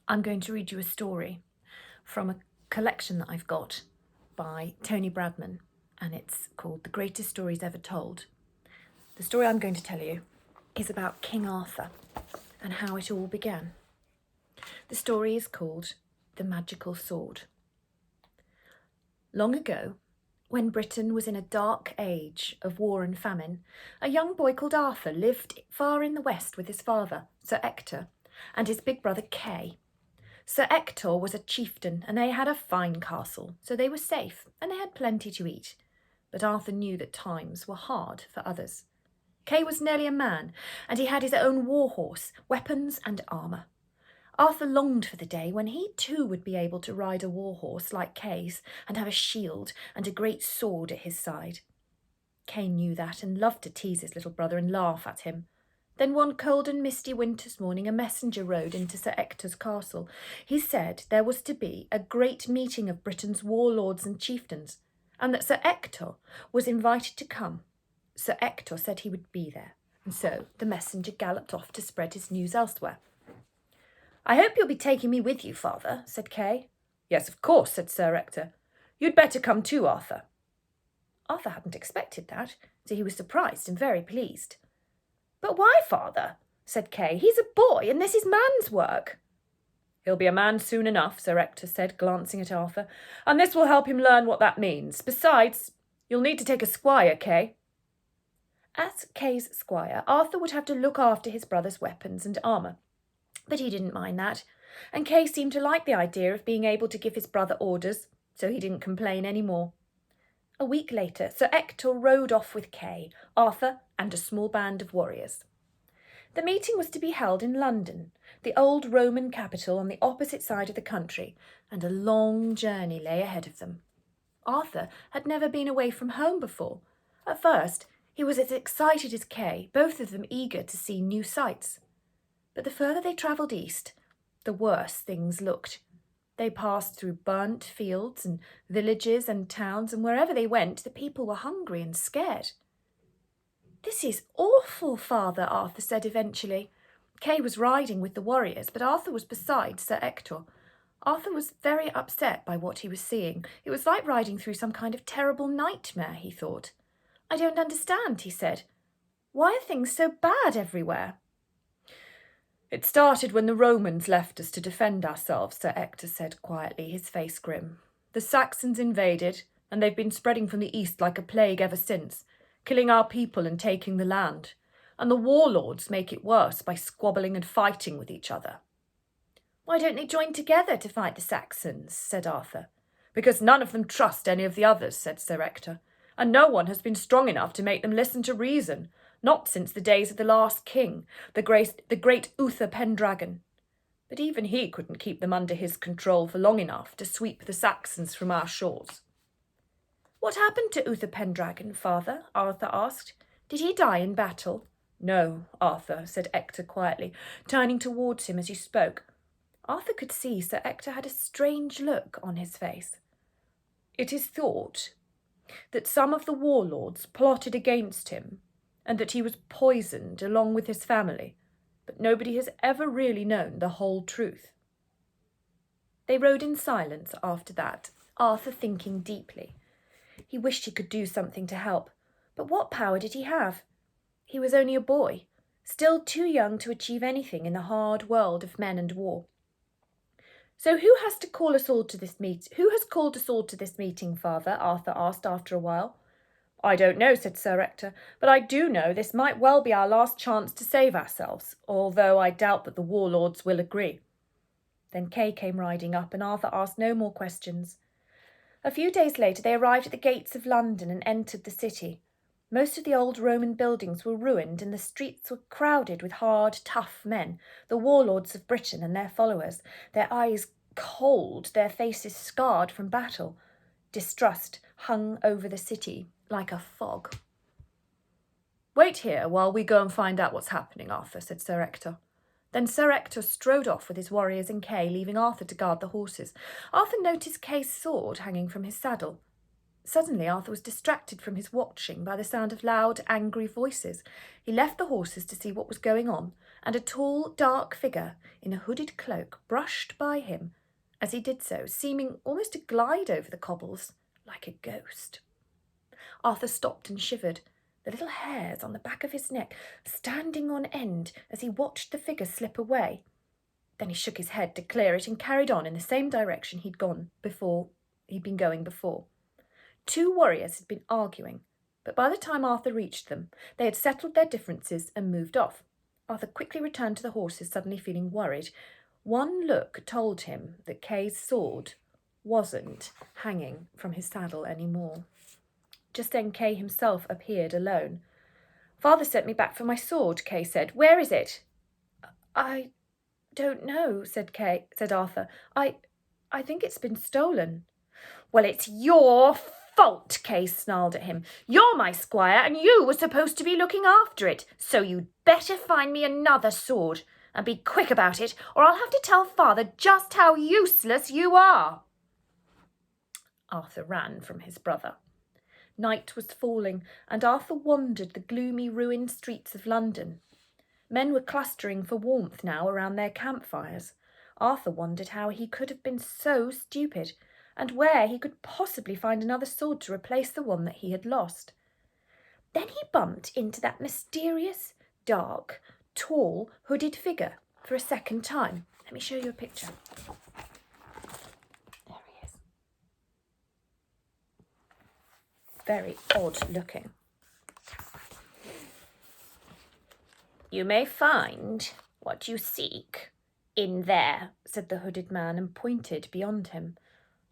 I'm going to read you a story from a collection that I've got by Tony Bradman, and it's called The Greatest Stories Ever Told. The story I'm going to tell you is about King Arthur and how it all began. The story is called The Magical Sword. Long ago, when Britain was in a dark age of war and famine, a young boy called Arthur lived far in the west with his father, Sir Ector, and his big brother Kay. Sir Ector was a chieftain, and they had a fine castle, so they were safe, and they had plenty to eat. But Arthur knew that times were hard for others. Kay was nearly a man, and he had his own war horse, weapons and armour. Arthur longed for the day when he too would be able to ride a war horse like Kay's and have a shield and a great sword at his side. Kay knew that and loved to tease his little brother and laugh at him. Then one cold and misty winter's morning a messenger rode into Sir Ector's castle. He said there was to be a great meeting of Britain's warlords and chieftains, and that Sir Ector was invited to come. Sir Ector said he would be there, and so the messenger galloped off to spread his news elsewhere. "I hope you'll be taking me with you, father," said Kay. "Yes, of course," said Sir Ector. "You'd better come too, Arthur." Arthur hadn't expected that, so he was surprised and very pleased. "But why, father?" said Kay. "He's a boy, and this is man's work." "He'll be a man soon enough," Sir Ector said, glancing at Arthur, "and this will help him learn what that means. Besides, you'll need to take a squire, Kay." As Kay's squire, Arthur would have to look after his brother's weapons and armour, but he didn't mind that, and Kay seemed to like the idea of being able to give his brother orders, so he didn't complain any more. A week later, Sir Ector rode off with Kay, Arthur, and a small band of warriors. The meeting was to be held in London, the old Roman capital on the opposite side of the country, and a long journey lay ahead of them. Arthur had never been away from home before. At first, he was as excited as Kay, both of them eager to see new sights. But the further they travelled east, the worse things looked. They passed through burnt fields and villages and towns, and wherever they went, the people were hungry and scared. "This is awful, father," Arthur said eventually. Kay was riding with the warriors, but Arthur was beside Sir Ector. Arthur was very upset by what he was seeing. It was like riding through some kind of terrible nightmare, he thought. "I don't understand," he said. "Why are things so bad everywhere?" "It started when the Romans left us to defend ourselves," Sir Ector said quietly, his face grim. "The Saxons invaded, and they've been spreading from the east like a plague ever since, killing our people and taking the land. And the warlords make it worse by squabbling and fighting with each other." "Why don't they join together to fight the Saxons?" said Arthur. "Because none of them trust any of the others," said Sir Ector, "and no one has been strong enough to make them listen to reason. Not since the days of the last king, the great Uther Pendragon. But even he couldn't keep them under his control for long enough to sweep the Saxons from our shores." "What happened to Uther Pendragon, father?" Arthur asked. "Did he die in battle?" "No, Arthur," said Ector quietly, turning towards him as he spoke. Arthur could see Sir Ector had a strange look on his face. "It is thought that some of the warlords plotted against him, and that he was poisoned along with his family, but nobody has ever really known the whole truth." They rode in silence after that, Arthur thinking deeply. He wished he could do something to help, but what power did he have? He was only a boy, still too young to achieve anything in the hard world of men and war. "So who has called us all to this meeting, father?" Arthur asked after a while. "I don't know," said Sir Ector, "but I do know this might well be our last chance to save ourselves, although I doubt that the warlords will agree." Then Kay came riding up, and Arthur asked no more questions. A few days later they arrived at the gates of London and entered the city. Most of the old Roman buildings were ruined, and the streets were crowded with hard, tough men, the warlords of Britain and their followers, their eyes cold, their faces scarred from battle. Distrust hung over the city like a fog. "Wait here while we go and find out what's happening, Arthur," said Sir Ector. Then Sir Ector strode off with his warriors and Kay, leaving Arthur to guard the horses. Arthur noticed Kay's sword hanging from his saddle. Suddenly Arthur was distracted from his watching by the sound of loud, angry voices. He left the horses to see what was going on, and a tall, dark figure in a hooded cloak brushed by him as he did so, seeming almost to glide over the cobbles like a ghost. Arthur stopped and shivered, the little hairs on the back of his neck standing on end as he watched the figure slip away. Then he shook his head to clear it and carried on in the same direction he'd been going before. 2 warriors had been arguing, but by the time Arthur reached them, they had settled their differences and moved off. Arthur quickly returned to the horses, suddenly feeling worried. One look told him that Kay's sword wasn't hanging from his saddle anymore. Just then Kay himself appeared alone. "Father sent me back for my sword," Kay said. "Where is it?" "I don't know," said Arthur. I think it's been stolen." "Well, it's your fault," Kay snarled at him. "You're my squire, and you were supposed to be looking after it, so you'd better find me another sword, and be quick about it, or I'll have to tell Father just how useless you are." Arthur ran from his brother. Night was falling, and Arthur wandered the gloomy, ruined streets of London. Men were clustering for warmth now around their campfires. Arthur wondered how he could have been so stupid, and where he could possibly find another sword to replace the one that he had lost. Then he bumped into that mysterious, dark, tall, hooded figure for a second time. Let me show you a picture. There he is. Very odd looking. "You may find what you seek in there," said the hooded man, and pointed beyond him.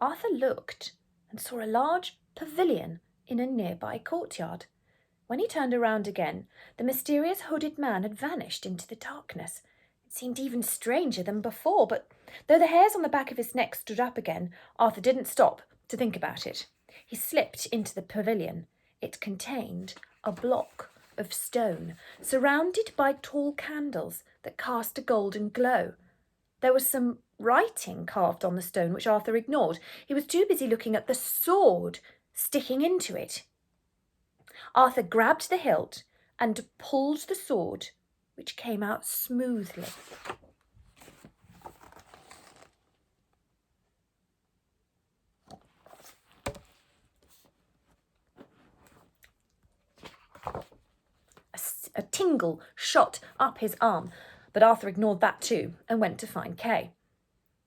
Arthur looked and saw a large pavilion in a nearby courtyard. When he turned around again, the mysterious hooded man had vanished into the darkness. It seemed even stranger than before, but though the hairs on the back of his neck stood up again, Arthur didn't stop to think about it. He slipped into the pavilion. It contained a block of stone, surrounded by tall candles that cast a golden glow. There was some writing carved on the stone, which Arthur ignored. He was too busy looking at the sword sticking into it. Arthur grabbed the hilt and pulled the sword, which came out smoothly. A tingle shot up his arm, but Arthur ignored that too and went to find Kay.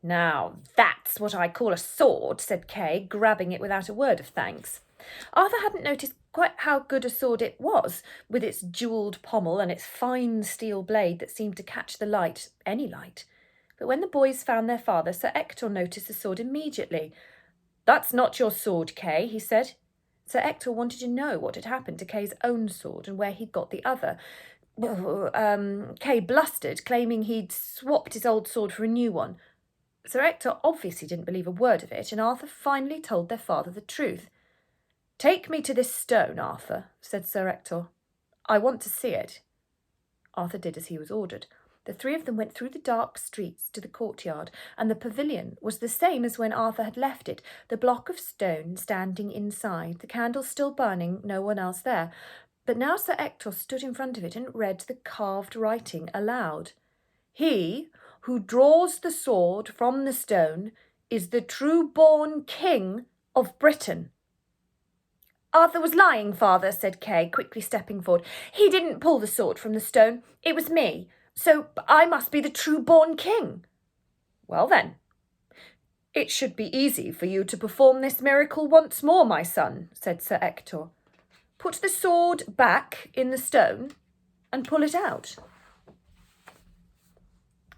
"Now that's what I call a sword," said Kay, grabbing it without a word of thanks. Arthur hadn't noticed quite how good a sword it was, with its jewelled pommel and its fine steel blade that seemed to catch the light, any light. But when the boys found their father, Sir Ector noticed the sword immediately. "That's not your sword, Kay," he said. Sir Ector wanted to know what had happened to Kay's own sword and where he'd got the other. Kay blustered, claiming he'd swapped his old sword for a new one. Sir Ector obviously didn't believe a word of it, and Arthur finally told their father the truth. "Take me to this stone, Arthur," said Sir Ector. "I want to see it." Arthur did as he was ordered. The 3 of them went through the dark streets to the courtyard, and the pavilion was the same as when Arthur had left it, the block of stone standing inside, the candles still burning, no one else there. But now Sir Ector stood in front of it and read the carved writing aloud. "He who draws the sword from the stone is the true-born King of Britain." "Arthur was lying, Father," said Kay, quickly stepping forward. "He didn't pull the sword from the stone. It was me. So I must be the true-born king." "Well then, it should be easy for you to perform this miracle once more, my son," said Sir Ector. "Put the sword back in the stone and pull it out."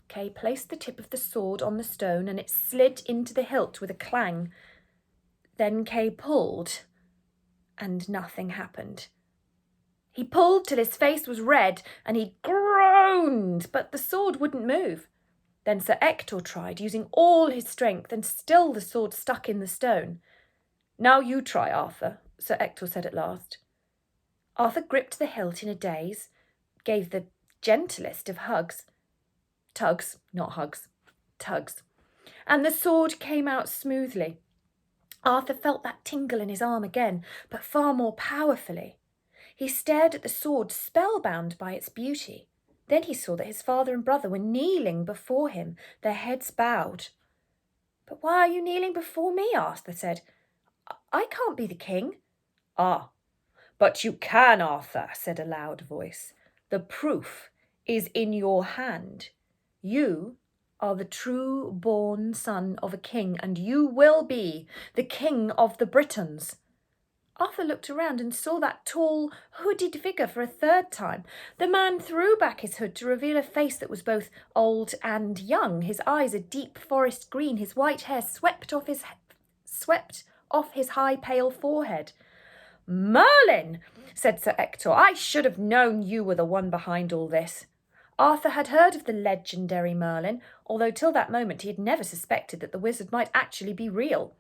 Kay placed the tip of the sword on the stone and it slid into the hilt with a clang. Then Kay pulled, and nothing happened. He pulled till his face was red and he groaned, but the sword wouldn't move. Then Sir Ector tried, using all his strength, and still the sword stuck in the stone. "Now you try, Arthur," Sir Ector said at last. Arthur gripped the hilt in a daze, gave the gentlest of tugs, not hugs, tugs, and the sword came out smoothly. Arthur felt that tingle in his arm again, but far more powerfully. He stared at the sword, spellbound by its beauty. Then he saw that his father and brother were kneeling before him, their heads bowed. "But why are you kneeling before me?" Arthur said. "I can't be the king." "Ah, but you can, Arthur," said a loud voice. "The proof is in your hand. You are the true-born son of a king, and you will be the king of the Britons." Arthur looked around and saw that tall, hooded figure for a third time. The man threw back his hood to reveal a face that was both old and young, his eyes a deep forest green, his white hair swept off his high, pale forehead. "Merlin," said Sir Ector, "I should have known you were the one behind all this." Arthur had heard of the legendary Merlin, although till that moment he had never suspected that the wizard might actually be real.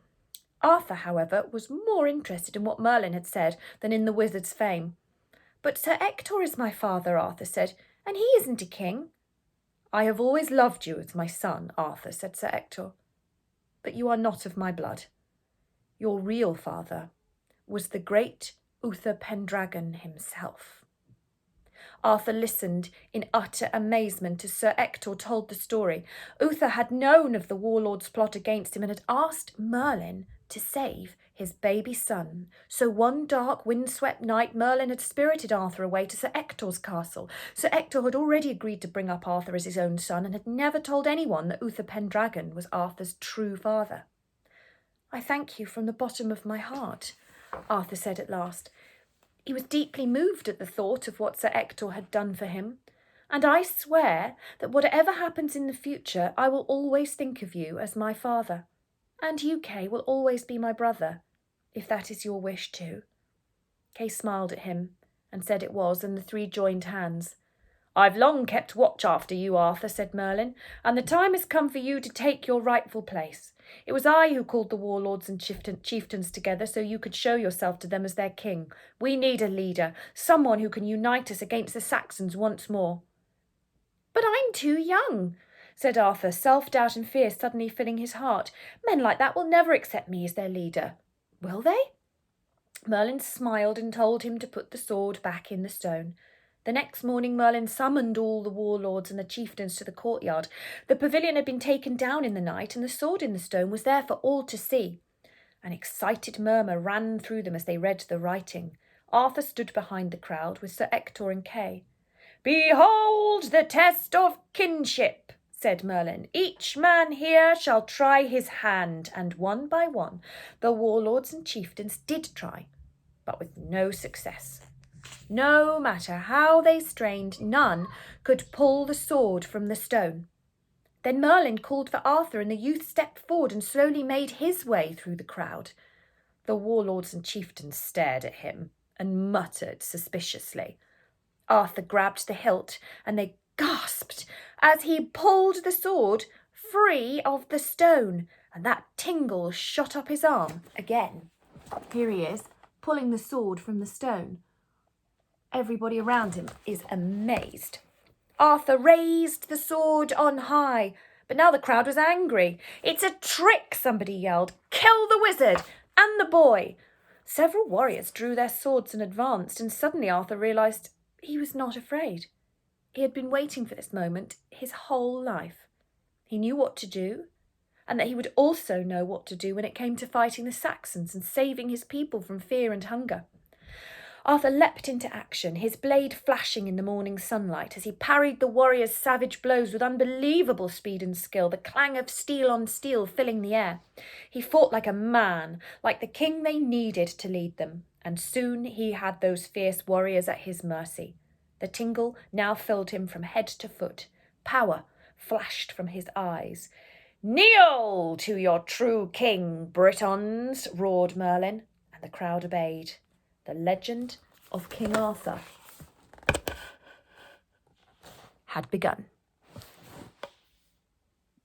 Arthur, however, was more interested in what Merlin had said than in the wizard's fame. "But Sir Ector is my father," Arthur said, "and he isn't a king." "I have always loved you as my son, Arthur," said Sir Ector, "but you are not of my blood. Your real father was the great Uther Pendragon himself." Arthur listened in utter amazement as Sir Ector told the story. Uther had known of the warlord's plot against him and had asked Merlin to save his baby son. So one dark, windswept night, Merlin had spirited Arthur away to Sir Ector's castle. Sir Ector had already agreed to bring up Arthur as his own son and had never told anyone that Uther Pendragon was Arthur's true father. "I thank you from the bottom of my heart," Arthur said at last. He was deeply moved at the thought of what Sir Ector had done for him. "And I swear that whatever happens in the future, I will always think of you as my father. And you, Kay, will always be my brother, if that is your wish too." Kay smiled at him and said it was, and the three joined hands. "I've long kept watch after you, Arthur," said Merlin, "and the time has come for you to take your rightful place. It was I who called the warlords and chieftains together so you could show yourself to them as their king. We need a leader, someone who can unite us against the Saxons once more." "But I'm too young," said Arthur, self-doubt and fear suddenly filling his heart. "Men like that will never accept me as their leader." "Will they?" Merlin smiled and told him to put the sword back in the stone. The next morning Merlin summoned all the warlords and the chieftains to the courtyard. The pavilion had been taken down in the night, and the sword in the stone was there for all to see. An excited murmur ran through them as they read the writing. Arthur stood behind the crowd with Sir Ector and Kay. "Behold the test of kinship," said Merlin. "Each man here shall try his hand," and one by one the warlords and chieftains did try, but with no success. No matter how they strained, none could pull the sword from the stone. Then Merlin called for Arthur, and the youth stepped forward and slowly made his way through the crowd. The warlords and chieftains stared at him and muttered suspiciously. Arthur grabbed the hilt, and they gasped as he pulled the sword free of the stone, and that tingle shot up his arm again. Here he is, pulling the sword from the stone. Everybody around him is amazed. Arthur raised the sword on high, but now the crowd was angry. "It's a trick," somebody yelled. "Kill the wizard and the boy." Several warriors drew their swords and advanced, and suddenly Arthur realised he was not afraid. He had been waiting for this moment his whole life. He knew what to do, and that he would also know what to do when it came to fighting the Saxons and saving his people from fear and hunger. Arthur leapt into action, his blade flashing in the morning sunlight as he parried the warriors' savage blows with unbelievable speed and skill, the clang of steel on steel filling the air. He fought like a man, like the king they needed to lead them, and soon he had those fierce warriors at his mercy. The tingle now filled him from head to foot. Power flashed from his eyes. "Kneel to your true king, Britons," roared Merlin, and the crowd obeyed. The legend of King Arthur had begun.